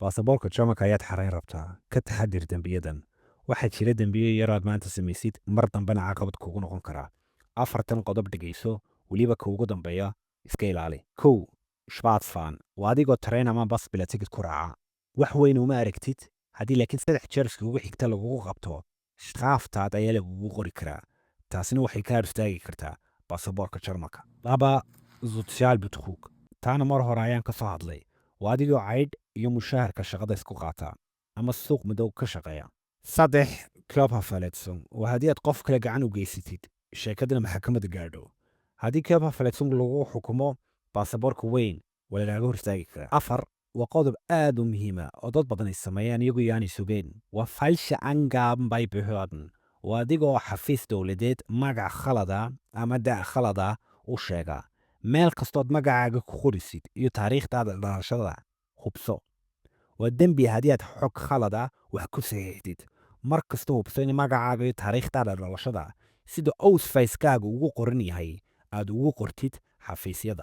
baasaboorka Jarmalka ayaad xarayn rabtaa. Ka taxadir dembiyadan. Waxaa jira dembiyo yar aad maanta samaysid, mar dambena caqabad kugu noqon karaa. 4 qodob dhegayso, weliba ka ugu dambeeya iska ilaali. 1. Schwarzfahren waa adigoo tareen ama bas bila tigid ku raaca. Wax weyn uma aragtid, haddii laakiin 3 jeer iskugu xigta lagugu qabto, shraaftaad ayaa lagugu qori karaa. Taasina waxay ka hor istaagi kartaa baasaboorka Jarmalka. 2. Sozialbetrug. Taana mar hore ayaan ka soo hadlay. Waa adigoo caydh iyo mushaharka shaqada isku qaata ama suuq madow ka shaqeeya. 3. Körperverletzung waa haddii aad qof kale gacan u geysatid, sheekadana maxkamadda gaadho. Haddii Körperverletzung lagu xukumo, baasaboorka weyn waa lagaaga hor istaagi karaa. 4. waa qodob aad u muhiima oo dad badan ay sameeyaan iyagu yaanay sugeen. Waa falsche Angaben bei Behörden. waa adigoo xafiis dowladeed magac khalada ama da' khalada u sheega. meel kastood magacaaga ku qorisid iyo taariikhdaada dhalashada hubso. waa dembi haddii aad xog khalada wax ku saxiixdid. mar kasta hubso in magacaaga iyo taariikhdaada dhalashada sida ausfayskaaga ugu qoran yahay aad ugu qortid xafiisyada.